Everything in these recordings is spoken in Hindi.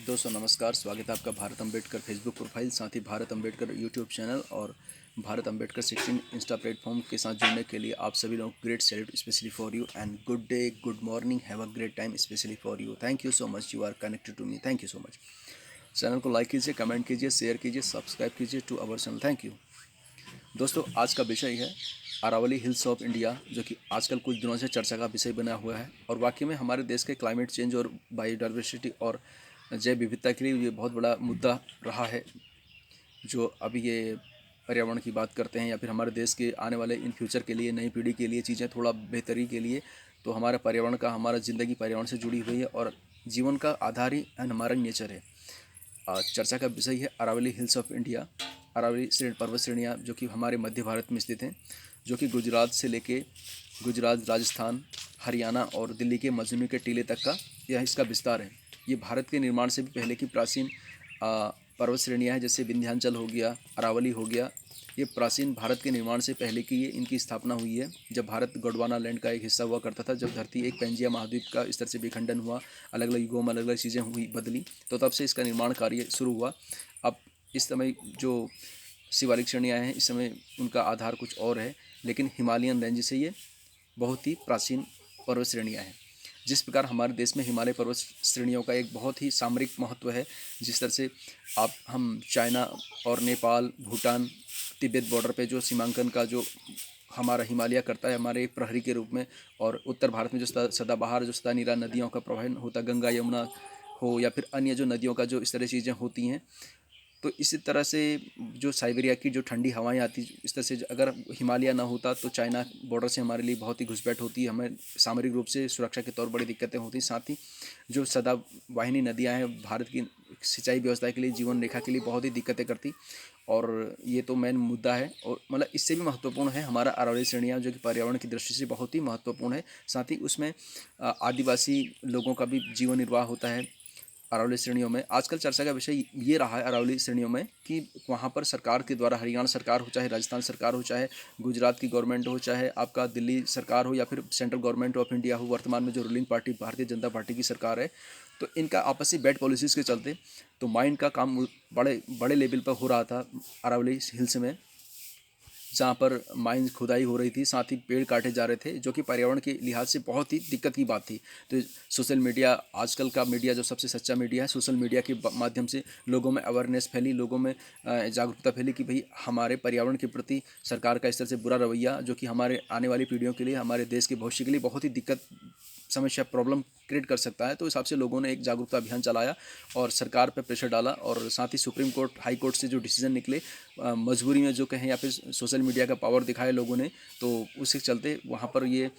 दोस्तों नमस्कार, स्वागत है आपका भारत अम्बेडकर फेसबुक प्रोफाइल, साथ ही भारत अम्बेडकर यूट्यूब चैनल और भारत अम्बेडकर 16 इंस्टा प्लेटफॉर्म के साथ जुड़ने के लिए आप सभी लोगों को great salute specially for you and good day, good morning, have a great time specially for you. Thank you so much, you are connected to me, thank you so much. Channel को लाइक कीजिए, कमेंट कीजिए, शेयर कीजिए, सब्सक्राइब कीजिए to our channel, thank you. दोस्तों आज का विषय है अरावली हिल्स ऑफ इंडिया, जो कि आजकल कुछ दिनों से चर्चा का विषय बना हुआ है और वाकई में हमारे देश के क्लाइमेट चेंज और बायोडाइवर्सिटी और जैव विविधता के लिए ये बहुत बड़ा मुद्दा रहा है। जो अभी ये पर्यावरण की बात करते हैं या फिर हमारे देश के आने वाले इन फ्यूचर के लिए, नई पीढ़ी के लिए चीज़ें थोड़ा बेहतरी के लिए, तो हमारा पर्यावरण का, हमारा ज़िंदगी पर्यावरण से जुड़ी हुई है और जीवन का आधार ही हमारा नेचर है। आज चर्चा का विषय है Aravalli hills of India. Aravalli पर्वत श्रेणियाँ जो कि हमारे मध्य भारत में स्थित हैं, जो कि गुजरात से लेके गुजरात, राजस्थान, हरियाणा और दिल्ली के मजनू के टीले तक का यह इसका विस्तार है। ये भारत के निर्माण से भी पहले की प्राचीन पर्वत श्रेणियाँ हैं, जैसे विंध्याचल हो गया, अरावली हो गया। ये प्राचीन भारत के निर्माण से पहले की ये इनकी स्थापना हुई है, जब भारत गोंडवाना लैंड का एक हिस्सा हुआ करता था, जब धरती एक पेंजिया महाद्वीप का इस तरह से विखंडन हुआ, अलग अलग युगों में अलग अलग चीज़ें हुई बदली, तो तब से इसका निर्माण कार्य शुरू हुआ। अब इस समय जो शिवालिक श्रेणियाँ हैं, इस समय उनका आधार कुछ और है, लेकिन हिमालयन रेंज से ये बहुत ही प्राचीन पर्वत श्रेणियाँ हैं। जिस प्रकार हमारे देश में हिमालय पर्वत श्रेणियों का एक बहुत ही सामरिक महत्व है, जिस तरह से हम चाइना और नेपाल, भूटान, तिब्बत बॉर्डर पे जो सीमांकन का जो हमारा हिमालय करता है हमारे एक प्रहरी के रूप में, और उत्तर भारत में जो सदाबहार जो सदानीरा नदियों का प्रवाहन होता, गंगा यमुना हो या फिर अन्य जो नदियों का जो इस तरह चीज़ें होती हैं, तो इसी तरह से जो साइबेरिया की जो ठंडी हवाएं आती, इस तरह से अगर हिमालय ना होता तो चाइना बॉर्डर से हमारे लिए बहुत ही घुसपैठ होती, हमें सामरिक रूप से सुरक्षा के तौर पर बड़ी दिक्कतें होती। साथ ही जो सदावाहिनी नदियां हैं भारत की सिंचाई व्यवस्था के लिए, जीवन रेखा के लिए बहुत ही दिक्कतें करती। और ये तो मेन मुद्दा है, और मतलब इससे भी महत्वपूर्ण है हमारा अरावली श्रेणियाँ, जो कि पर्यावरण की दृष्टि से बहुत ही महत्वपूर्ण है। साथ ही उसमें आदिवासी लोगों का भी जीवन निर्वाह होता है अरावली श्रेणियों में। आजकल चर्चा का विषय ये रहा है अरावली श्रेणियों में कि वहाँ पर सरकार के द्वारा, हरियाणा सरकार हो, चाहे राजस्थान सरकार हो, चाहे गुजरात की गवर्नमेंट हो, चाहे आपका दिल्ली सरकार हो या फिर सेंट्रल गवर्नमेंट ऑफ इंडिया हो, वर्तमान में जो ruling party Bharatiya Janata party की सरकार है, तो इनका आपसी बैड पॉलिसीज़ के चलते तो माइन का काम बड़े बड़े लेवल पर हो रहा था अरावली हिल्स में, जहाँ पर माइंस खुदाई हो रही थी, साथ ही पेड़ काटे जा रहे थे, जो कि पर्यावरण के लिहाज से बहुत ही दिक्कत की बात थी। तो सोशल मीडिया, आजकल का मीडिया जो सबसे सच्चा मीडिया है, सोशल मीडिया के माध्यम से लोगों में अवेयरनेस फैली, लोगों में जागरूकता फैली कि भाई हमारे पर्यावरण के प्रति सरकार का इस तरह से बुरा रवैया, जो कि हमारे आने वाली पीढ़ियों के लिए, हमारे देश के भविष्य के लिए बहुत ही दिक्कत, समस्या, प्रॉब्लम क्रिएट कर सकता है। तो इस हिसाब से लोगों ने एक जागरूकता अभियान चलाया और सरकार पर प्रेशर डाला, और साथ ही सुप्रीम कोर्ट, हाई कोर्ट से जो डिसीजन निकले, मजबूरी में जो कहें या फिर सोशल मीडिया का पावर दिखाया लोगों ने, तो उसके चलते वहाँ पर ये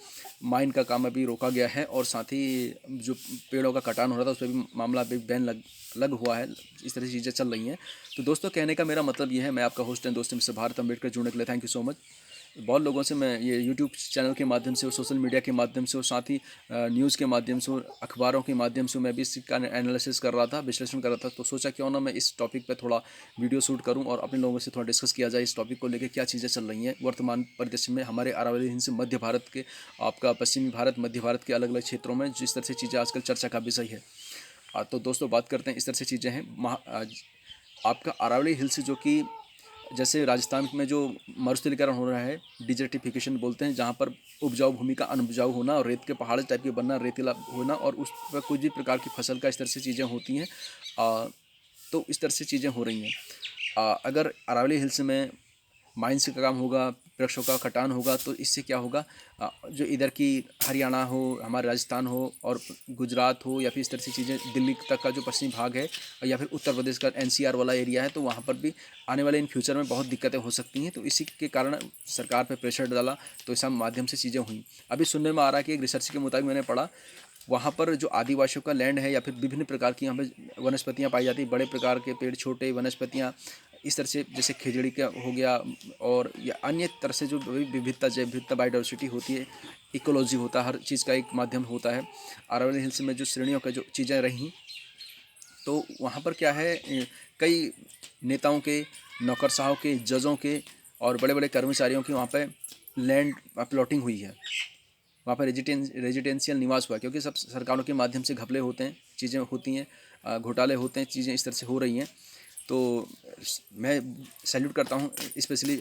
माइन का काम अभी रोका गया है। और साथ ही जो पेड़ों का कटान हो रहा था उस पर भी मामला अभी बैन लग हुआ है। इस तरह की चीज़ें चल रही हैं। तो दोस्तों कहने का मेरा मतलब ये है, मैं आपका होस्ट एंड दोस्त मिस्टर भारत अम्बेडकर, जुड़ने के लिए थैंक यू सो मच। बहुत लोगों से मैं ये यूट्यूब चैनल के माध्यम से और सोशल मीडिया के माध्यम से और साथ ही न्यूज़ के माध्यम से और अखबारों के माध्यम से मैं भी इसका एनालिसिस कर रहा था, विश्लेषण कर रहा था। तो सोचा क्यों ना मैं इस टॉपिक पे थोड़ा वीडियो शूट करूं और अपने लोगों से थोड़ा डिस्कस किया जाए इस टॉपिक को लेकर, क्या चीज़ें चल रही हैं वर्तमान परिदृश्य में हमारे अरावली हिल्स से मध्य भारत के, आपका पश्चिमी भारत, मध्य भारत के अलग अलग क्षेत्रों में जिस तरह से चीज़ें आजकल चर्चा का विषय है। तो दोस्तों बात करते हैं, इस तरह से चीज़ें हैं। आपका अरावली हिल्स, जो कि जैसे राजस्थान में जो मरुस्थलीकरण हो रहा है, डिजर्टिफिकेशन बोलते हैं, जहाँ पर उपजाऊ भूमि का अनउपजाऊ होना और रेत के पहाड़ टाइप के बनना, रेतीला होना, और उस पर कुछ भी प्रकार की फसल का इस तरह से चीज़ें होती हैं। तो इस तरह से चीज़ें हो रही हैं। अगर अरावली हिल्स में माइंस का काम होगा, वृक्षों का कटान होगा, तो इससे क्या होगा, जो इधर की हरियाणा हो, हमारा राजस्थान हो और गुजरात हो, या फिर इस तरह से चीज़ें, दिल्ली तक का जो पश्चिमी भाग है, या फिर उत्तर प्रदेश का एनसीआर वाला एरिया है, तो वहाँ पर भी आने वाले इन फ्यूचर में बहुत दिक्कतें हो सकती हैं। तो इसी के कारण सरकार पर प्रेशर डाला, तो इस माध्यम से चीज़ें हुई। अभी सुनने में आ रहा है कि एक रिसर्च के मुताबिक मैंने पढ़ा, वहाँ पर जो आदिवासियों का लैंड है या फिर विभिन्न प्रकार की यहाँ पे वनस्पतियाँ पाई जाती, बड़े प्रकार के पेड़, छोटे वनस्पतियाँ, इस तरह से जैसे खिजड़ी का हो गया, और या अन्य तरह से जो विविधता, जैव विविधता, बायोडाइवर्सिटी होती है, इकोलॉजी होता है, हर चीज़ का एक माध्यम होता है। अरावली हिल्स में जो श्रेणियों का जो चीज़ें रहीं, तो वहाँ पर क्या है, कई नेताओं के, नौकरशाहों के, जजों के और बड़े बड़े कर्मचारियों की वहाँ पे लैंड प्लॉटिंग हुई है। वहाँ पर रेजिडेंशियल निवास हुआ, क्योंकि सब सरकारों के माध्यम से घपले होते हैं, चीज़ें होती हैं, घोटाले होते हैं, चीज़ें इस तरह से हो रही हैं। तो मैं सैल्यूट करता हूँ स्पेशली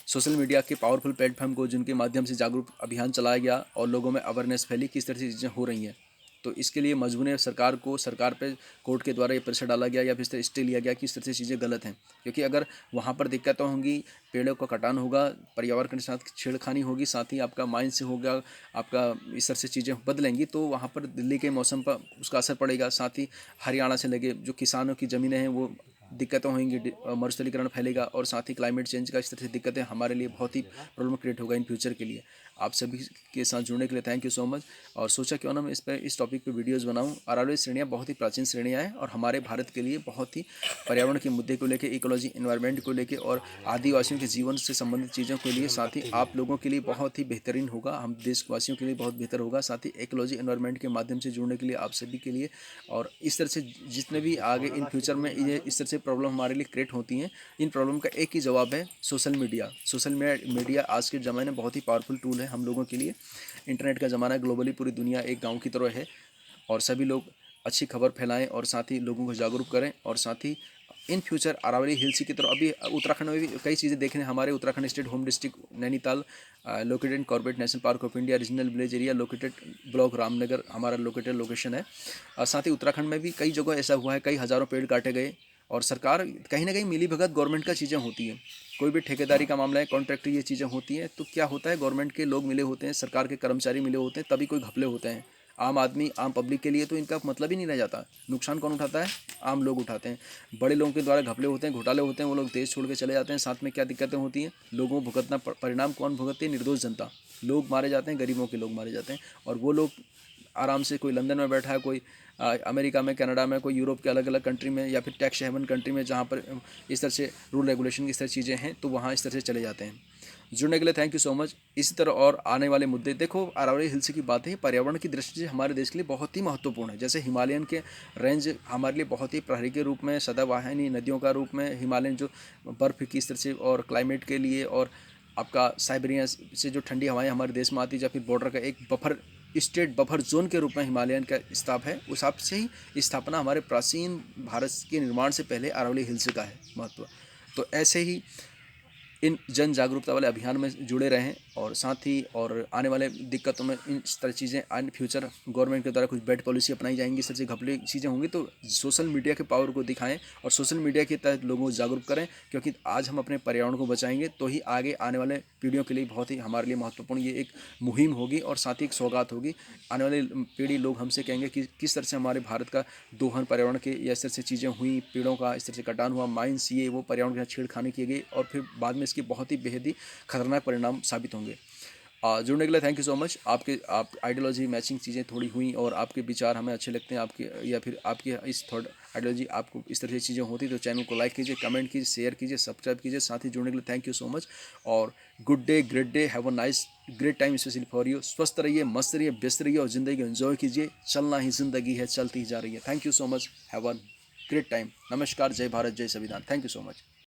सोशल मीडिया के पावरफुल प्लेटफॉर्म को, जिनके माध्यम से जागरूक अभियान चलाया गया और लोगों में अवेयरनेस फैली किस तरह से चीज़ें हो रही हैं। तो इसके लिए मजबूर है सरकार पे कोर्ट के द्वारा ये प्रेशर डाला गया या फिर इस तरह स्टे लिया गया कि इस तरह से चीज़ें गलत हैं, क्योंकि अगर वहाँ पर दिक्कतें होंगी, पेड़ों का कटान होगा, पर्यावरण के साथ छेड़खानी होगी, साथ ही आपका माइंड से होगा, आपका इस तरह से चीज़ें बदलेंगी, तो वहाँ पर दिल्ली के मौसम पर उसका असर पड़ेगा। साथ ही हरियाणा से लगे जो किसानों की ज़मीनें हैं वो दिक्कतें होंगी, मरुस्थलीकरण फैलेगा, और साथ ही क्लाइमेट चेंज का इस तरह से दिक्कतें हमारे लिए बहुत ही प्रॉब्लम क्रिएट होगा इन फ्यूचर के लिए। आप सभी के साथ जुड़ने के लिए थैंक यू सो मच। और सोचा क्यों ना मैं इस टॉपिक पे वीडियोस बनाऊं। अरावली श्रेणियाँ बहुत ही प्राचीन श्रेणियाँ हैं और हमारे भारत के लिए बहुत ही पर्यावरण के मुद्दे को लेकर, इकोलॉजी इन्वायरमेंट को लेकर और आदिवासियों के जीवन से संबंधित चीज़ों के लिए, साथ ही आप लोगों के लिए बहुत ही बेहतरीन होगा, हम देशवासियों के लिए बहुत बेहतर होगा, साथ ही इकोलॉजी इन्वायरमेंट के माध्यम से जुड़ने के लिए आप सभी के लिए। और इस तरह से जितने भी आगे इन फ्यूचर में ये इस तरह से प्रॉब्लम हमारे लिए क्रिएट होती हैं, इन प्रॉब्लम का एक ही जवाब है सोशल मीडिया। मीडिया आज के ज़माने में बहुत ही पावरफुल टूल है हम लोगों के लिए। इंटरनेट का ज़माना, ग्लोबली पूरी दुनिया एक गांव की तरह है, और सभी लोग अच्छी खबर फैलाएं और साथ ही लोगों को जागरूक करें। और साथ ही इन फ्यूचर अरावली हिल्स की तरह अभी उत्तराखंड में भी कई चीज़ें देखने, हमारे Uttarakhand state home district Nainital located in Corbett national park of India, regional village area located block Ramnagar हमारा लोकेशन है। साथ ही उत्तराखंड में भी कई जगह ऐसा हुआ है, कई हज़ारों पेड़ काटे गए, और सरकार कहीं ना कहीं मिली भगत गवर्नमेंट का चीज़ें होती हैं। कोई भी ठेकेदारी का मामला है, कॉन्ट्रैक्ट, ये चीज़ें होती हैं, तो क्या होता है, गवर्नमेंट के लोग मिले होते हैं, सरकार के कर्मचारी मिले होते हैं, तभी कोई घपले होते हैं। आम आदमी, आम पब्लिक के लिए तो इनका मतलब ही नहीं रह जाता। नुकसान कौन उठाता है? आम लोग उठाते हैं। बड़े लोगों के द्वारा घपले होते हैं, घोटाले होते हैं, वो लोग देश छोड़ के चले जाते हैं। साथ में क्या दिक्कतें होती हैं, लोगों को भुगतना, परिणाम कौन भुगतती है? निर्दोष जनता। लोग मारे जाते हैं, गरीबों के लोग मारे जाते हैं, और वो लोग आराम से, कोई लंदन में बैठा है, कोई अमेरिका में, कनाडा में, कोई यूरोप के अलग अलग कंट्री में, या फिर टैक्स हेवन कंट्री में, जहाँ पर इस तरह से रूल रेगुलेशन की इस तरह चीज़ें हैं, तो वहाँ इस तरह से चले जाते हैं। जुड़ने के लिए थैंक यू सो मच। इसी तरह और आने वाले मुद्दे, देखो अरावली हिल्स की बात है, पर्यावरण की दृष्टि से हमारे देश के लिए बहुत ही महत्वपूर्ण है। जैसे हिमालयन के रेंज हमारे लिए बहुत ही प्रहरी के रूप में, सदाबहानी नदियों का रूप में, हिमालयन जो बर्फ़ की इस तरह से, और क्लाइमेट के लिए, और आपका साइबेरिया से जो ठंडी हवाएं हमारे देश में आती है, या फिर बॉर्डर का एक बफर, स्टेट बफर जोन के रूप में हिमालयन का स्थाप है, उस हिसाब से ही स्थापना हमारे प्राचीन भारत के निर्माण से पहले अरावली हिल्स का है महत्व। तो ऐसे ही इन जन जागरूकता वाले अभियान में जुड़े रहें, और साथ ही और आने वाले दिक्कतों में इन तरह चीज़ें इन फ्यूचर गवर्नमेंट के द्वारा कुछ बेड पॉलिसी अपनाई जाएंगी, इस तरह से घपले चीज़ें होंगी, तो सोशल मीडिया के पावर को दिखाएं और सोशल मीडिया के तहत लोगों को जागरूक करें, क्योंकि आज हम अपने पर्यावरण को बचाएंगे तो ही आगे आने वाले पीढ़ियों के लिए बहुत ही हमारे लिए महत्वपूर्ण ये एक मुहिम होगी, और साथ ही एक सौगात होगी। आने वाली पीढ़ी लोग हमसे कहेंगे कि किस तरह से हमारे भारत का दोहन पर्यावरण के, या इस तरह से चीज़ें हुई, पेड़ों का इस तरह से कटान हुआ, माइंस ये वो पर्यावरण के साथ छेड़खानी की गई, और फिर बाद में इसकी बहुत ही बेहद ही खतरनाक परिणाम साबित होंगे। जुड़ने के लिए थैंक यू सो मच। आप आइडियोलॉजी मैचिंग चीज़ें थोड़ी हुई, और आपके विचार हमें अच्छे लगते हैं आपके, या फिर आपकी इस थॉट आइडियोलॉजी आपको इस तरह की चीज़ें होती, तो चैनल को लाइक कीजिए, कमेंट कीजिए, शेयर कीजिए, सब्सक्राइब कीजिए। साथ ही जुड़ने के लिए थैंक यू सो मच, और good day, great day, have a nice great time specially for you. स्वस्थ रहिए, मस्त रहिए, व्यस्त रहिए, और ज़िंदगी को एंजॉय कीजिए। चलना ही ज़िंदगी है, चलती ही जा रही है। Thank you so much, have a great time. नमस्कार, जय भारत, जय संविधान। Thank you so much.